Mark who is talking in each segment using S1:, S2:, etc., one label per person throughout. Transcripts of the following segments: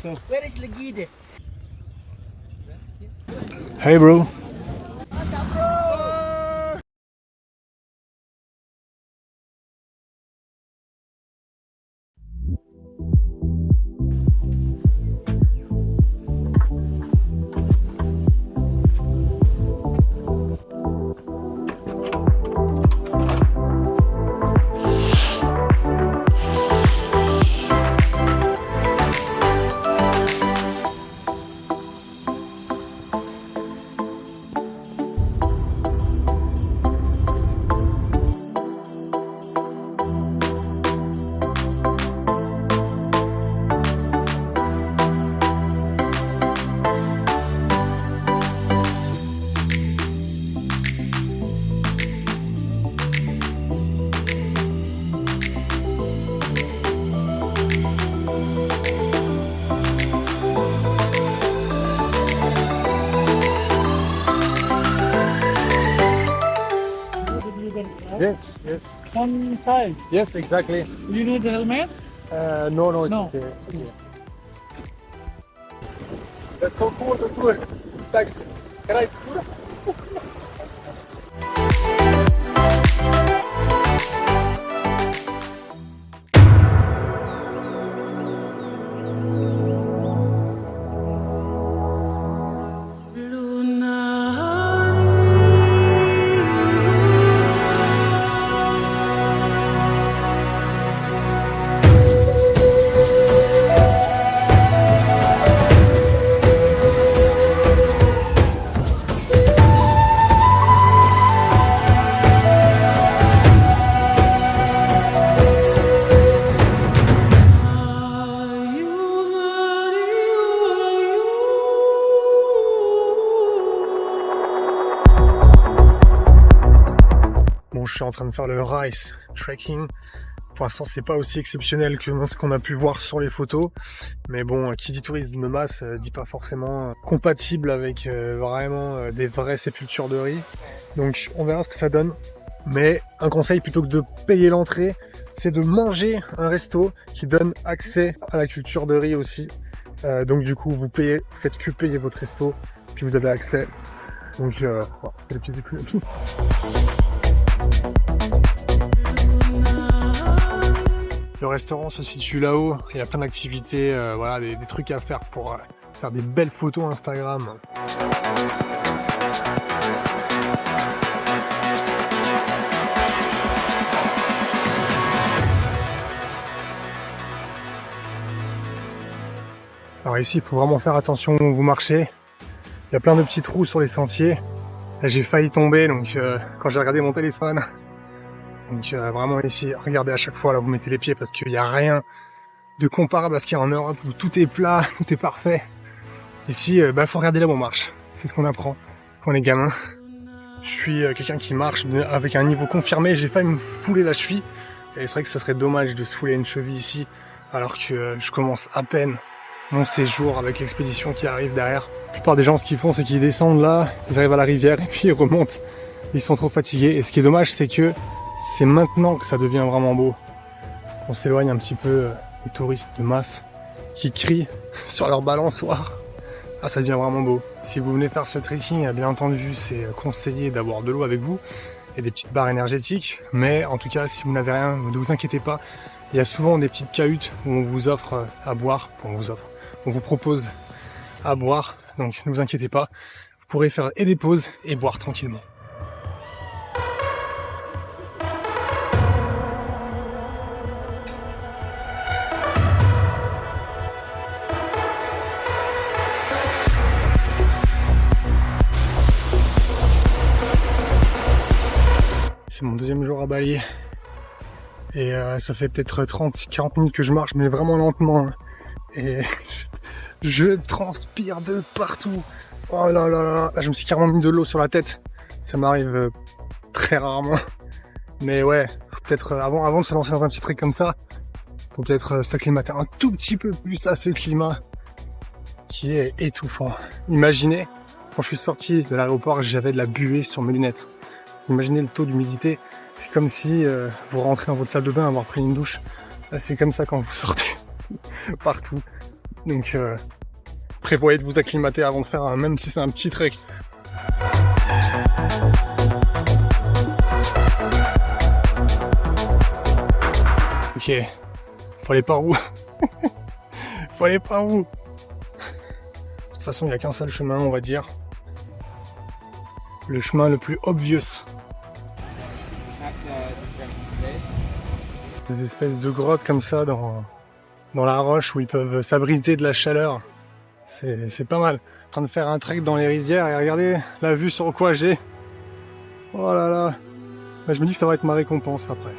S1: So where is the guide?
S2: Hey bro. Yes, yes.
S1: One time.
S2: Yes, exactly.
S1: You need the helmet?
S2: No, it's
S1: No.
S2: okay. It's okay. That's so cool, the tour. Thanks. Can I tour? Bon, je suis en train de faire le Rice Trekking. Pour l'instant, c'est pas aussi exceptionnel que ce qu'on a pu voir sur les photos. Mais bon, qui dit tourisme de masse, dit pas forcément compatible avec vraiment des vraies sépultures de riz. Donc, on verra ce que ça donne. Mais un conseil, plutôt que de payer l'entrée, c'est de manger un resto qui donne accès à la culture de riz aussi. Donc du coup, vous faites que payer votre resto, puis vous avez accès. Donc, voilà, c'est le petit économie. Le restaurant se situe là-haut, il y a plein d'activités, voilà, des trucs à faire pour faire des belles photos Instagram. Alors ici, il faut vraiment faire attention où vous marchez. Il y a plein de petits trous sur les sentiers. Là, j'ai failli tomber, donc quand j'ai regardé mon téléphone. Donc vraiment ici, regardez à chaque fois, là vous mettez les pieds parce qu'il n'y a rien de comparable à ce qu'il y a en Europe où tout est plat, tout est parfait. Ici, faut regarder là où on marche. C'est ce qu'on apprend quand on est gamin. Je suis quelqu'un qui marche avec un niveau confirmé. J'ai failli me fouler la cheville. Et c'est vrai que ça serait dommage de se fouler une cheville ici alors que je commence à peine mon séjour avec l'expédition qui arrive derrière. La plupart des gens, ce qu'ils font, c'est qu'ils descendent là, ils arrivent à la rivière et puis ils remontent. Ils sont trop fatigués. Et ce qui est dommage, c'est que c'est maintenant que ça devient vraiment beau. On s'éloigne un petit peu des touristes de masse qui crient sur leur balançoire. Ah, ça devient vraiment beau. Si vous venez faire ce trekking, bien entendu, c'est conseillé d'avoir de l'eau avec vous et des petites barres énergétiques. Mais en tout cas, si vous n'avez rien, ne vous inquiétez pas. Il y a souvent des petites cahutes où on vous offre à boire. On vous propose à boire. Donc ne vous inquiétez pas. Vous pourrez faire et des pauses et boire tranquillement. C'est mon deuxième jour à Bali et ça fait peut-être 30-40 minutes que je marche, mais vraiment lentement, hein. Et je transpire de partout. Oh là là là, là je me suis carrément mis de l'eau sur la tête. Ça m'arrive très rarement, mais ouais, faut peut-être avant de se lancer dans un petit trek comme ça, faut peut-être s'acclimater un tout petit peu plus à ce climat qui est étouffant. Imaginez, quand je suis sorti de l'aéroport, j'avais de la buée sur mes lunettes. Vous imaginez le taux d'humidité, c'est comme si vous rentrez dans votre salle de bain avoir pris une douche. Là, c'est comme ça quand vous sortez partout. Donc prévoyez de vous acclimater avant de faire même si c'est un petit trek. Ok, faut aller par où? Faut aller par où? De toute façon, il n'y a qu'un seul chemin, on va dire. Le chemin le plus obvious. Des espèces de grottes comme ça dans la roche où ils peuvent s'abriter de la chaleur. C'est pas mal. En train de faire un trek dans les rizières et regardez la vue sur quoi j'ai. Oh là là. Bah, je me dis que ça va être ma récompense après.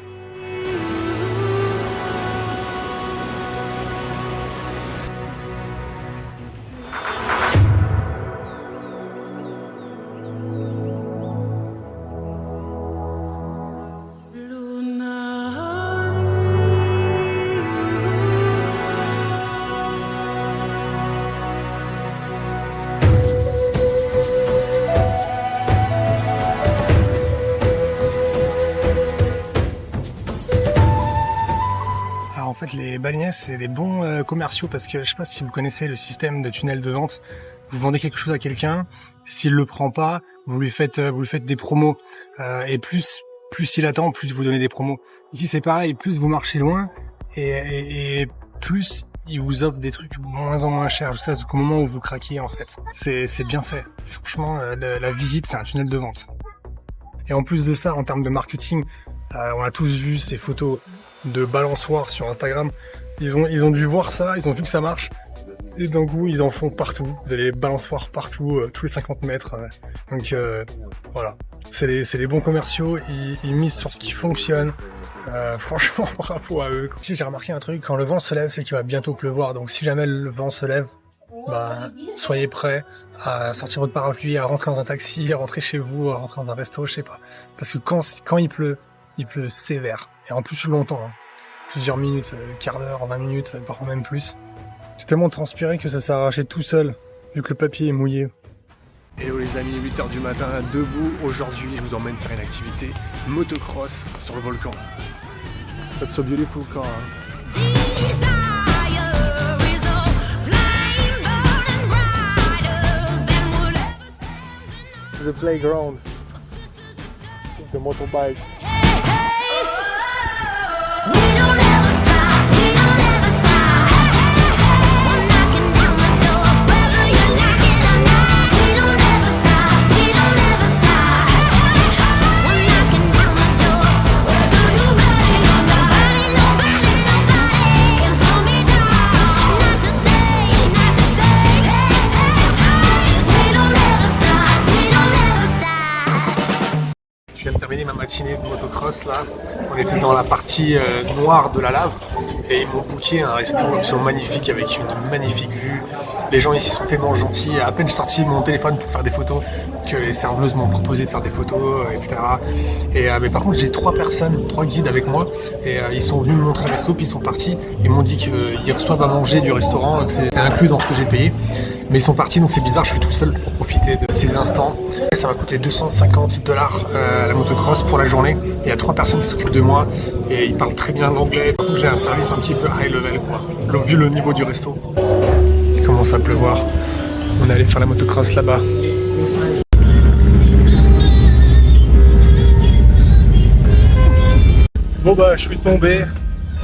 S2: En fait, les balignets, c'est des bons commerciaux parce que je sais pas si vous connaissez le système de tunnel de vente. Vous vendez quelque chose à quelqu'un, s'il le prend pas, vous lui faites des promos et plus il attend, plus vous donnez des promos. Ici, c'est pareil, plus vous marchez loin et plus il vous offre des trucs moins en moins chers jusqu'à ce moment où vous craquez en fait. C'est bien fait. Franchement, la visite, c'est un tunnel de vente. Et en plus de ça, en termes de marketing, on a tous vu ces photos de balançoires sur Instagram. Ils ont dû voir ça, ils ont vu que ça marche. Et d'un coup, ils en font partout. Vous avez des balançoires partout, tous les 50 mètres. Donc voilà, c'est des bons commerciaux. Ils misent sur ce qui fonctionne. Franchement, bravo à eux. Si j'ai remarqué un truc, quand le vent se lève, c'est qu'il va bientôt pleuvoir. Donc si jamais le vent se lève, bah, soyez prêts à sortir votre parapluie, à rentrer dans un taxi, à rentrer chez vous, à rentrer dans un resto, je sais pas. Parce que quand il pleut sévère. Et en plus longtemps, hein. Plusieurs minutes, quart d'heure, 20 minutes, parfois même plus. J'ai tellement transpiré que ça s'est arraché tout seul, vu que le papier est mouillé. Hello les amis, 8h du matin, debout. Aujourd'hui, je vous emmène faire une activité motocross sur le volcan. That's so beautiful car. The playground, the motorbikes. Je viens de terminer ma matinée de motocross là. On était dans la partie noire de la lave et ils m'ont booké un restaurant absolument magnifique avec une magnifique vue. Les gens ici sont tellement gentils. À peine sorti mon téléphone pour faire des photos que les serveuses m'ont proposé de faire des photos, etc. Mais par contre j'ai 3 guides avec moi et ils sont venus me montrer le resto puis ils sont partis. Ils m'ont dit qu'ils reçoivent à manger du restaurant, que c'est inclus dans ce que j'ai payé. Mais ils sont partis donc c'est bizarre, je suis tout seul pour profiter de ces instants. Ça m'a coûté $250 la motocross pour la journée. Il y a 3 personnes qui s'occupent de moi et ils parlent très bien l'anglais. Par contre j'ai un service un petit peu high level quoi, vu le niveau du resto. Il commence à pleuvoir. On est allé faire la motocross là-bas. Bon bah je suis tombé,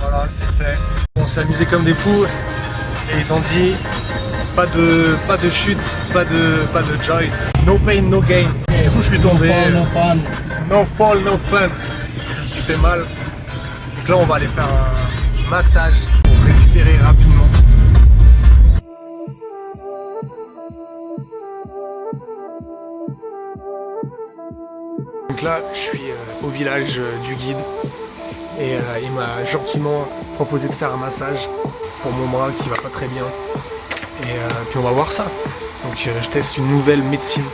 S2: voilà c'est fait. On s'est amusé comme des fous et ils ont dit pas de chute, pas de joy, no pain, no gain. Du coup je suis tombé, no fall, no fun. Je me suis fait mal. Donc là on va aller faire un massage pour récupérer rapidement. Donc là je suis au village du guide et il m'a gentiment proposé de faire un massage pour mon bras qui va pas très bien. Et puis on va voir ça. Donc je teste une nouvelle médecine.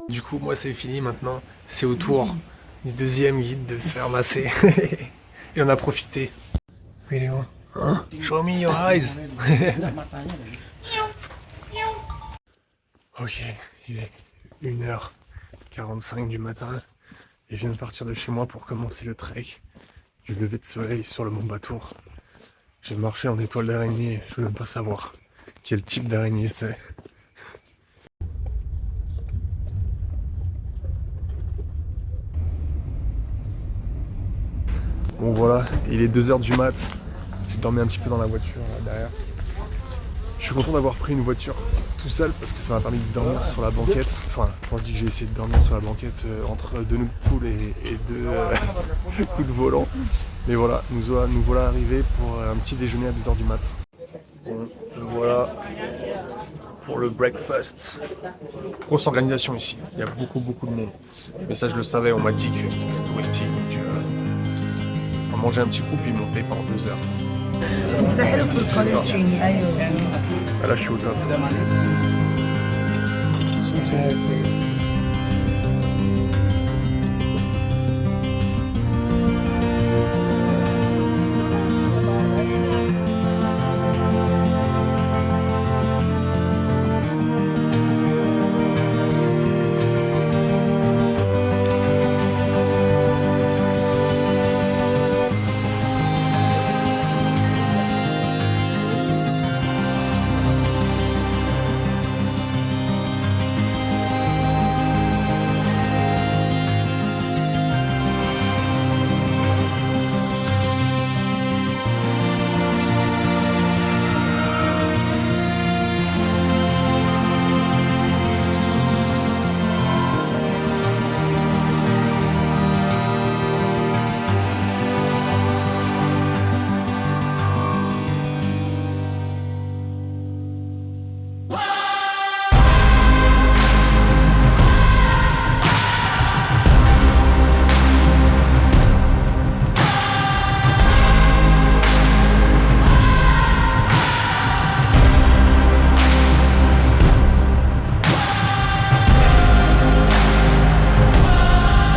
S2: Du coup moi c'est fini maintenant. C'est au tour du deuxième guide de se faire masser. Et on a profité. Vidéo. Hein? Show me your eyes. Ok, il est 1h 45 du matin et je viens de partir de chez moi pour commencer le trek du lever de soleil sur le mont Batour. J'ai marché en étoile d'araignée, je veux même pas savoir quel type d'araignée c'est. Bon voilà, il est 2h du mat, j'ai dormi un petit peu dans la voiture là, derrière. Je suis content d'avoir pris une voiture tout seul parce que ça m'a permis de dormir sur la banquette. Enfin, quand je dis que j'ai essayé de dormir sur la banquette entre deux nœuds de poule et deux coups de volant. Mais voilà, nous voilà arrivés pour un petit déjeuner à 2h du mat. Bon, voilà pour le breakfast. Grosse organisation ici, il y a beaucoup de monde. Mais ça je le savais, on m'a dit que c'était touristique. Donc on mangeait un petit coup puis monter pendant 2 heures.
S3: انت ده حلو في القليتشيني ايوه
S2: Ah, là je suis au top.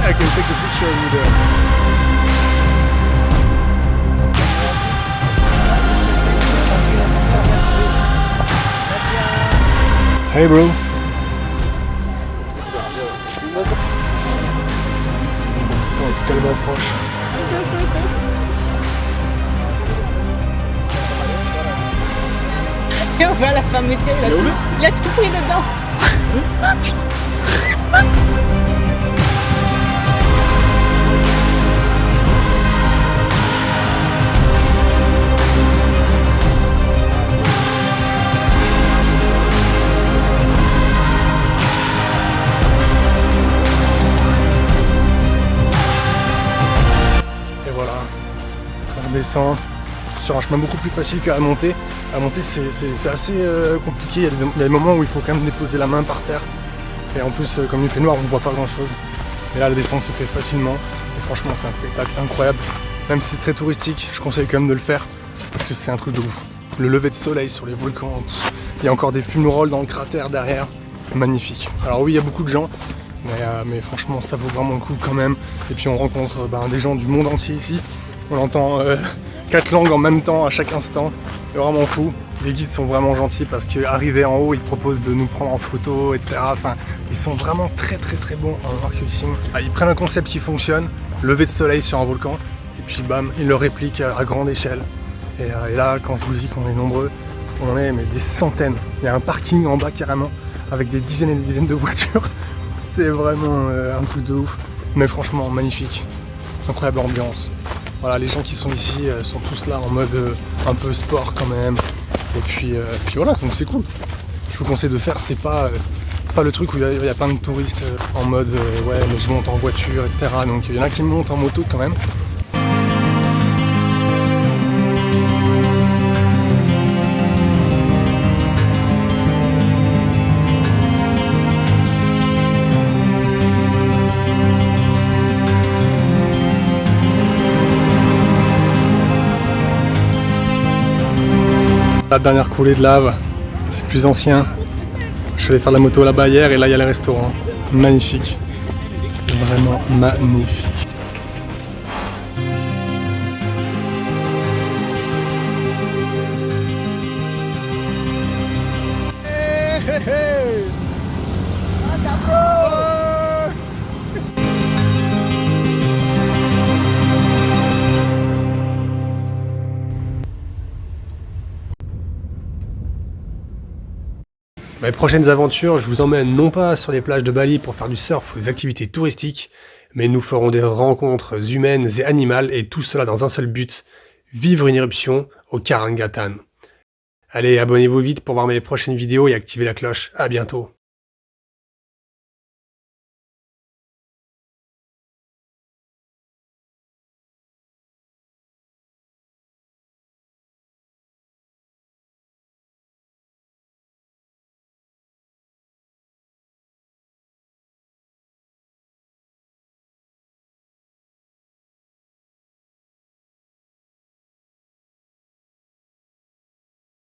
S2: I can take a picture of you there. Hey bro. Oh, tellement proche.
S3: Et on va à la fermeture, il a tout pris dedans.
S2: Et voilà, on redescend sur un chemin beaucoup plus facile qu'à monter. À monter c'est assez compliqué, il y a des moments où il faut quand même déposer la main par terre. Et en plus comme il fait noir on ne voit pas grand chose. Mais là la descente se fait facilement. Et franchement c'est un spectacle incroyable. Même si c'est très touristique, je conseille quand même de le faire. Parce que c'est un truc de ouf. Le lever de soleil sur les volcans, il y a encore des fumerolles dans le cratère derrière. Magnifique. Alors oui il y a beaucoup de gens. Mais franchement ça vaut vraiment le coup quand même. Et puis on rencontre des gens du monde entier ici. On entend 4 langues en même temps à chaque instant. C'est vraiment fou. Les guides sont vraiment gentils parce qu'arrivés en haut ils proposent de nous prendre en photo, etc. Enfin, ils sont vraiment très bons en marketing. Ils prennent un concept qui fonctionne, lever de soleil sur un volcan, et puis bam, ils le répliquent à grande échelle. Et là quand je vous dis qu'on est nombreux, on est mais des centaines. Il y a un parking en bas carrément avec des dizaines et des dizaines de voitures. C'est vraiment un truc de ouf, mais franchement magnifique, incroyable ambiance. Voilà, les gens qui sont ici sont tous là en mode un peu sport quand même. Et puis voilà, donc c'est cool. Je vous conseille de faire, c'est pas le truc où il y a plein de touristes en mode ouais mais je monte en voiture, etc. Donc il y en a qui montent en moto quand même. La dernière coulée de lave, c'est plus ancien. Je suis allé faire de la moto là-bas hier et là il y a les restaurants. Magnifique. Vraiment magnifique. Hey, hey, hey. Dans les prochaines aventures, je vous emmène non pas sur les plages de Bali pour faire du surf ou des activités touristiques, mais nous ferons des rencontres humaines et animales, et tout cela dans un seul but, vivre une éruption au Karangathan. Allez, abonnez-vous vite pour voir mes prochaines vidéos et activez la cloche. À bientôt.